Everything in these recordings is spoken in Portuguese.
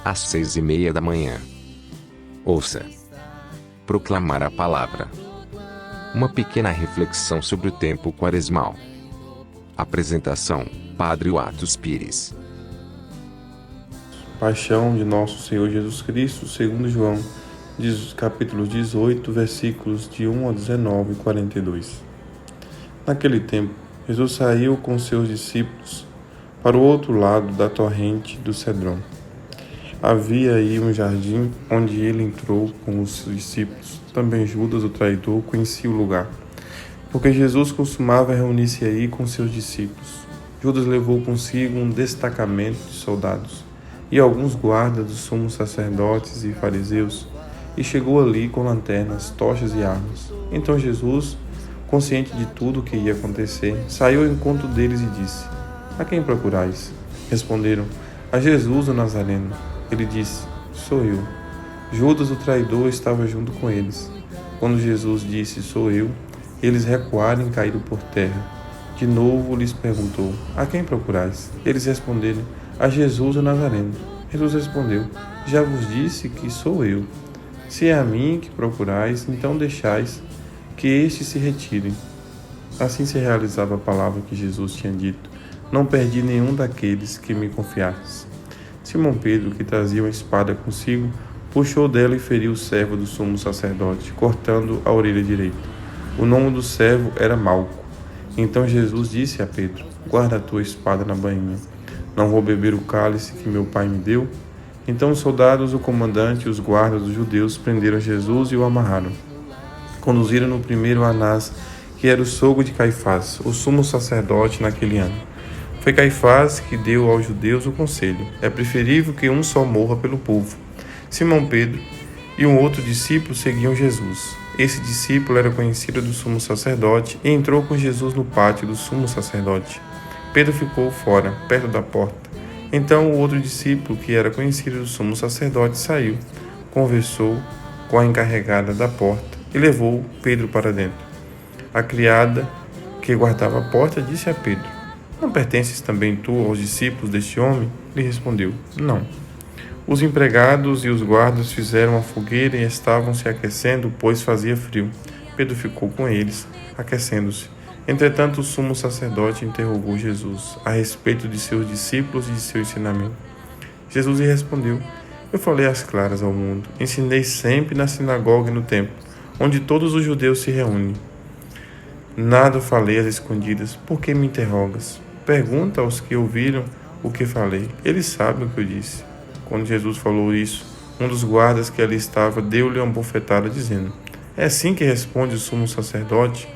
às 6:30 da manhã. Ouça. Proclamar a palavra. Uma pequena reflexão sobre o tempo quaresmal. Apresentação: Padre Watos Pires. Paixão de Nosso Senhor Jesus Cristo, segundo João, capítulo 18, versículos de 1 a 19 e 42. Naquele tempo, Jesus saiu com seus discípulos para o outro lado da torrente do Cedron. Havia aí um jardim onde ele entrou com os discípulos. Também Judas, o traidor, conhecia o lugar, porque Jesus costumava reunir-se aí com seus discípulos. Judas levou consigo um destacamento de soldados e alguns guardas dos sumos sacerdotes e fariseus, e chegou ali com lanternas, tochas e armas. Então Jesus, consciente de tudo o que ia acontecer, saiu ao encontro deles e disse: "A quem procurais?" Responderam: "A Jesus, o Nazareno." Ele disse: "Sou eu." Judas, o traidor, estava junto com eles. Quando Jesus disse: "Sou eu," eles recuaram e caíram por terra. De novo lhes perguntou: "A quem procurais?" Eles responderam: "A Jesus, o Nazareno." Jesus respondeu: "Já vos disse que sou eu. Se é a mim que procurais, então deixais que estes se retirem." Assim se realizava a palavra que Jesus tinha dito: "Não perdi nenhum daqueles que me confiastes." Simão Pedro, que trazia uma espada consigo, puxou dela e feriu o servo do sumo sacerdote, cortando a orelha direita. O nome do servo era Malco. Então Jesus disse a Pedro: "Guarda a tua espada na bainha. Não vou beber o cálice que meu pai me deu?" Então os soldados, o comandante e os guardas dos judeus prenderam Jesus e o amarraram. Conduziram-no primeiro a Anás, que era o sogro de Caifás, o sumo sacerdote naquele ano. Foi Caifás que deu aos judeus o conselho: é preferível que um só morra pelo povo. Simão Pedro e um outro discípulo seguiam Jesus. Esse discípulo era conhecido do sumo sacerdote e entrou com Jesus no pátio do sumo sacerdote. Pedro ficou fora, perto da porta. Então o outro discípulo, que era conhecido do sumo sacerdote, saiu, conversou com a encarregada da porta e levou Pedro para dentro. A criada que guardava a porta disse a Pedro: "Não pertences também tu aos discípulos deste homem?" Ele respondeu: "Não." Os empregados e os guardas fizeram a fogueira e estavam se aquecendo, pois fazia frio. Pedro ficou com eles, aquecendo-se. Entretanto, o sumo sacerdote interrogou Jesus a respeito de seus discípulos e de seu ensinamento. Jesus lhe respondeu: "Eu falei às claras ao mundo. Ensinei sempre na sinagoga e no templo, onde todos os judeus se reúnem. Nada falei às escondidas. Por que me interrogas? Pergunta aos que ouviram o que falei. Eles sabem o que eu disse." Quando Jesus falou isso, um dos guardas que ali estava deu-lhe uma bofetada, dizendo: "É assim que responde o sumo sacerdote?"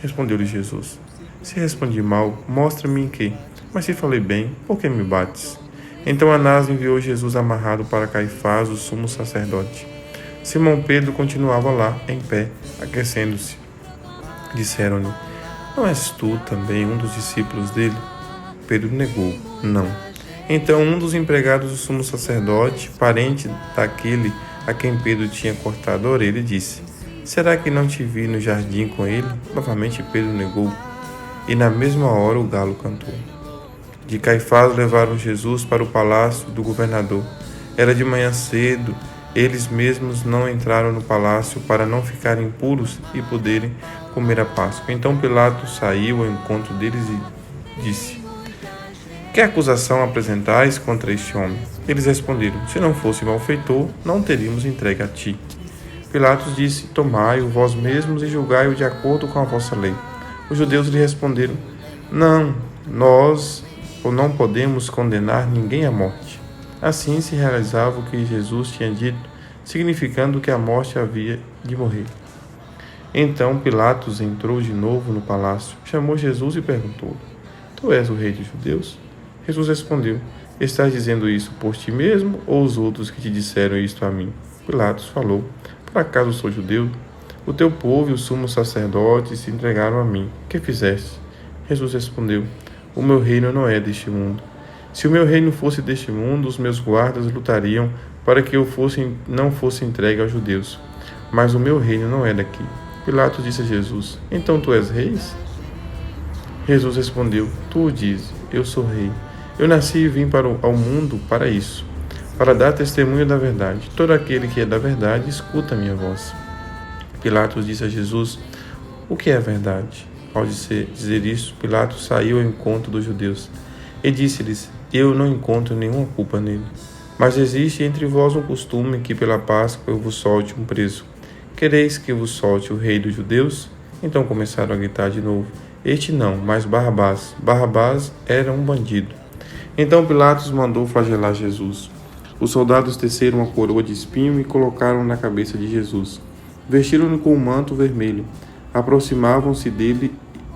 Respondeu-lhe Jesus: "Se respondi mal, mostra-me em quê? Mas se falei bem, por que me bates?" Então Anás enviou Jesus amarrado para Caifás, o sumo sacerdote. Simão Pedro continuava lá, em pé, aquecendo-se. Disseram-lhe: "Não és tu também um dos discípulos dele?" Pedro negou: "Não." Então um dos empregados do sumo sacerdote, parente daquele a quem Pedro tinha cortado a orelha, disse: "Será que não te vi no jardim com ele?" Novamente Pedro negou, e na mesma hora o galo cantou. De Caifás levaram Jesus para o palácio do governador. Era de manhã cedo. Eles mesmos não entraram no palácio para não ficarem impuros e poderem comer a Páscoa. Então Pilatos saiu ao encontro deles e disse: "Que acusação apresentais contra este homem?" Eles responderam: "Se não fosse malfeitor, não teríamos entregue a ti." Pilatos disse: "Tomai-o vós mesmos e julgai-o de acordo com a vossa lei." Os judeus lhe responderam: "Não, nós não podemos condenar ninguém à morte." Assim se realizava o que Jesus tinha dito, significando que a morte havia de morrer. Então Pilatos entrou de novo no palácio, chamou Jesus e perguntou: "Tu és o rei dos judeus?" Jesus respondeu: "Estás dizendo isso por ti mesmo ou os outros que te disseram isto a mim?" Pilatos falou: "Por acaso sou judeu? O teu povo e o sumo sacerdote se entregaram a mim. Que fizeste?" Jesus respondeu: "O meu reino não é deste mundo. Se o meu reino fosse deste mundo, os meus guardas lutariam para que eu não fosse entregue aos judeus. Mas o meu reino não é daqui." Pilatos disse a Jesus: "Então tu és rei?" Jesus respondeu: "Tu o dizes, eu sou rei. Eu nasci e vim ao mundo para isso, para dar testemunho da verdade. Todo aquele que é da verdade escuta a minha voz. Pilatos disse a Jesus: o que é a verdade? Ao dizer isso, Pilatos saiu ao encontro dos judeus e disse-lhes: eu não encontro nenhuma culpa nele. Mas existe entre vós um costume que pela Páscoa eu vos solte um preso. Quereis que eu vos solte o rei dos judeus? Então começaram a gritar de novo: este não, mas Barrabás. Barrabás era um bandido. Então Pilatos mandou flagelar Jesus. Os soldados teceram uma coroa de espinho e colocaram na cabeça de Jesus. Vestiram-no com um manto vermelho. Aproximavam-se dele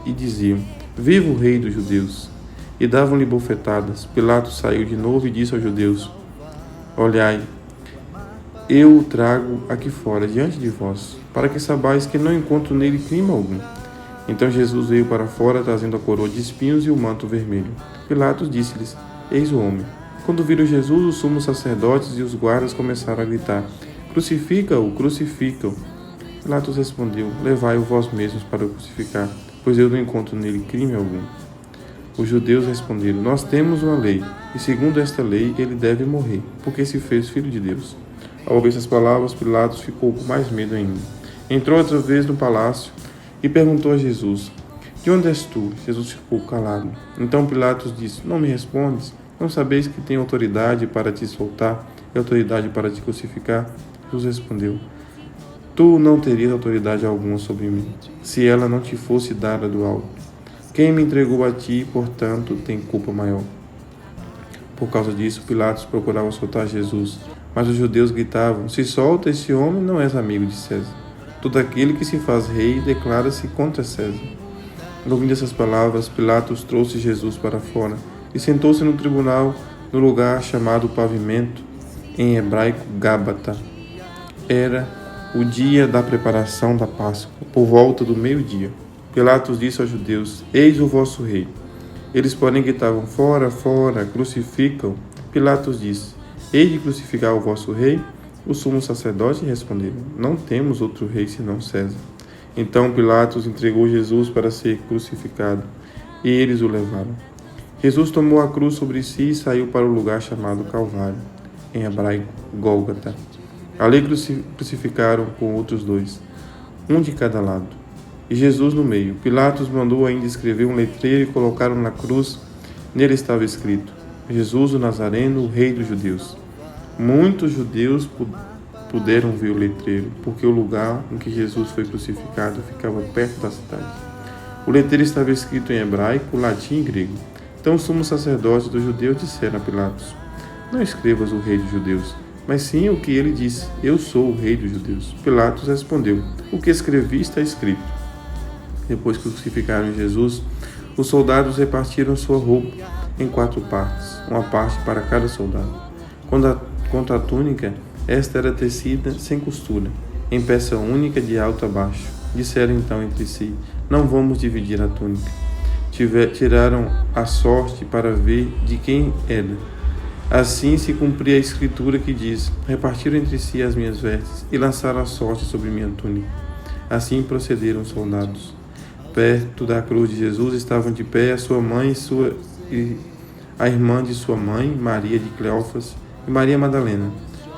e diziam: viva o rei dos judeus! E davam-lhe bofetadas. Pilatos saiu de novo e disse aos judeus: olhai, eu o trago aqui fora, diante de vós, para que saibais que não encontro nele crime algum. Então Jesus veio para fora, trazendo a coroa de espinhos e o manto vermelho. Pilatos disse-lhes: eis o homem. Quando viram Jesus, os sumos sacerdotes e os guardas começaram a gritar: crucifica-o, crucifica-o. Pilatos respondeu: levai-o vós mesmos para o crucificar, pois eu não encontro nele crime algum. Os judeus responderam: nós temos uma lei, e segundo esta lei ele deve morrer, porque se fez filho de Deus. Ao ouvir essas palavras, Pilatos ficou com mais medo ainda. Entrou outra vez no palácio e perguntou a Jesus: de onde és tu? Jesus ficou calado. Então Pilatos disse: não me respondes? Não sabeis que tenho autoridade para te soltar e autoridade para te crucificar? Jesus respondeu: tu não terias autoridade alguma sobre mim, se ela não te fosse dada do alto. Quem me entregou a ti, portanto, tem culpa maior. Por causa disso, Pilatos procurava soltar Jesus, mas os judeus gritavam: se solta esse homem, não és amigo de César. Todo aquele que se faz rei declara-se contra César. Ouvindo essas palavras, Pilatos trouxe Jesus para fora e sentou-se no tribunal, no lugar chamado Pavimento, em hebraico Gábata. Era o dia da preparação da Páscoa, por volta do meio-dia. Pilatos disse aos judeus: eis o vosso rei. Eles, porém, gritavam: fora, fora, crucificam. Pilatos disse: hei de crucificar o vosso rei? Os sumos sacerdotes responderam: não temos outro rei senão César. Então Pilatos entregou Jesus para ser crucificado, e eles o levaram. Jesus tomou a cruz sobre si e saiu para o lugar chamado Calvário, em hebraico Gólgota. Ali crucificaram com outros dois, um de cada lado, e Jesus no meio. Pilatos mandou ainda escrever um letreiro e colocaram na cruz. Nele estava escrito: Jesus o Nazareno, o rei dos judeus. Muitos judeus puderam ver o letreiro, porque o lugar em que Jesus foi crucificado ficava perto da cidade. O letreiro estava escrito em hebraico, latim e grego. Então os sumos sacerdotes dos judeus disseram a Pilatos: não escrevas o rei dos judeus, mas sim o que ele disse: eu sou o rei dos judeus. Pilatos respondeu: o que escrevi está escrito. Depois que crucificaram Jesus, os soldados repartiram sua roupa em 4 partes, uma parte para cada soldado. Quanto à túnica, esta era tecida sem costura, em peça única de alto a baixo. Disseram então entre si: não vamos dividir a túnica. Tiraram a sorte para ver de quem era. Assim se cumpria a escritura que diz: repartiram entre si as minhas vestes e lançaram a sorte sobre minha túnica. Assim procederam os soldados. Perto da cruz de Jesus estavam de pé a sua mãe e a irmã de sua mãe, Maria de Cleófas, e Maria Madalena.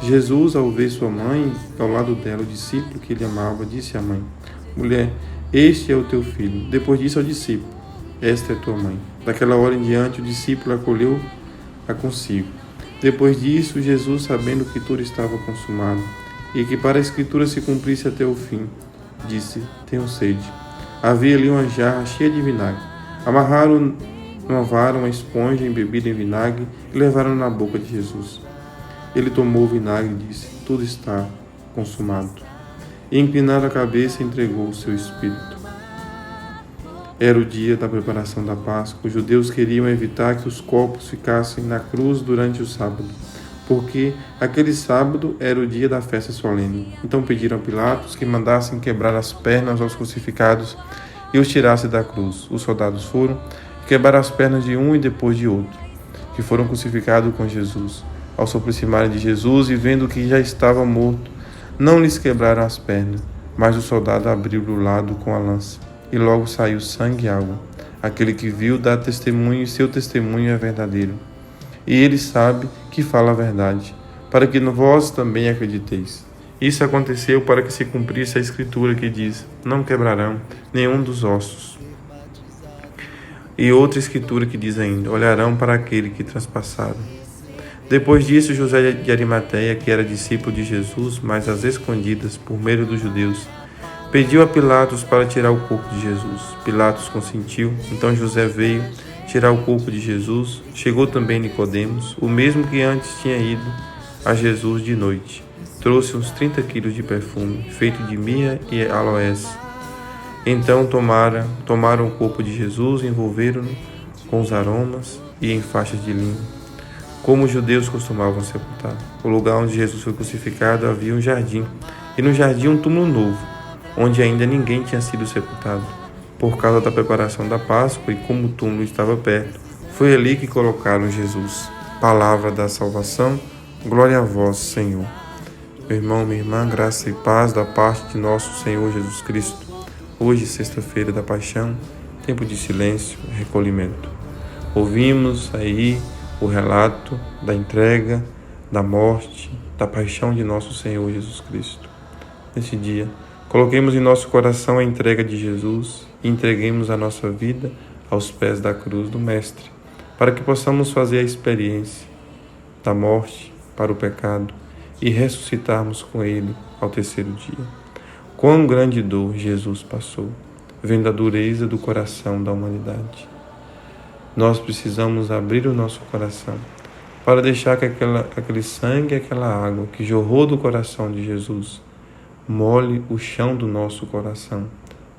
Jesus, ao ver sua mãe ao lado dela, o discípulo que ele amava, disse à mãe: mulher, este é o teu filho. Depois disse ao discípulo: esta é tua mãe. Daquela hora em diante, o discípulo acolheu-a consigo. Depois disso, Jesus, sabendo que tudo estava consumado e que para a escritura se cumprisse até o fim, disse: tenho sede. Havia ali uma jarra cheia de vinagre. Amarraram numa vara uma esponja embebida em vinagre e levaram na boca de Jesus. Ele tomou o vinagre e disse: tudo está consumado. E inclinando a cabeça, entregou o seu espírito. Era o dia da preparação da Páscoa. Os judeus queriam evitar que os corpos ficassem na cruz durante o sábado, porque aquele sábado era o dia da festa solene. Então pediram a Pilatos que mandassem quebrar as pernas aos crucificados e os tirasse da cruz. Os soldados foram e quebraram as pernas de um e depois de outro, que foram crucificados com Jesus. Ao se aproximarem de Jesus e vendo que já estava morto, não lhes quebraram as pernas, mas o soldado abriu-lhe o lado com a lança, e logo saiu sangue e água. Aquele que viu dá testemunho, e seu testemunho é verdadeiro. E ele sabe que fala a verdade, para que vós também acrediteis. Isso aconteceu para que se cumprisse a Escritura que diz: não quebrarão nenhum dos ossos. E outra Escritura que diz ainda: olharão para aquele que transpassaram. Depois disso, José de Arimateia, que era discípulo de Jesus, mas às escondidas, por medo dos judeus, pediu a Pilatos para tirar o corpo de Jesus. Pilatos consentiu, então José veio tirar o corpo de Jesus. Chegou também Nicodemos, o mesmo que antes tinha ido a Jesus de noite. Trouxe uns 30 quilos de perfume, feito de mirra e aloés. Então tomaram o corpo de Jesus, envolveram-no com os aromas e em faixas de linho, como os judeus costumavam sepultar. O lugar onde Jesus foi crucificado havia um jardim, e no jardim um túmulo novo, onde ainda ninguém tinha sido sepultado. Por causa da preparação da Páscoa e como o túmulo estava perto, foi ali que colocaram Jesus. Palavra da salvação, glória a vós, Senhor. Meu irmão, minha irmã, graça e paz da parte de nosso Senhor Jesus Cristo. Hoje, sexta-feira da Paixão, tempo de silêncio, recolhimento. Ouvimos aí o relato da entrega, da morte, da paixão de nosso Senhor Jesus Cristo. Nesse dia, coloquemos em nosso coração a entrega de Jesus e entreguemos a nossa vida aos pés da cruz do Mestre, para que possamos fazer a experiência da morte para o pecado e ressuscitarmos com Ele ao terceiro dia. Quão grande dor Jesus passou, vendo a dureza do coração da humanidade. Nós precisamos abrir o nosso coração para deixar que aquele sangue, aquela água que jorrou do coração de Jesus molhe o chão do nosso coração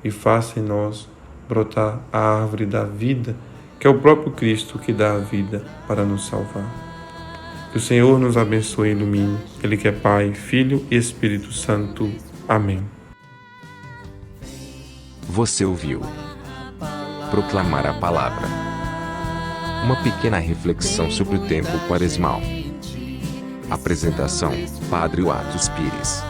e faça em nós brotar a árvore da vida, que é o próprio Cristo que dá a vida para nos salvar. Que o Senhor nos abençoe e ilumine, Ele que é Pai, Filho e Espírito Santo. Amém. Você ouviu Proclamar a Palavra. Uma pequena reflexão sobre o tempo quaresmal. Apresentação: Padre Atos Pires.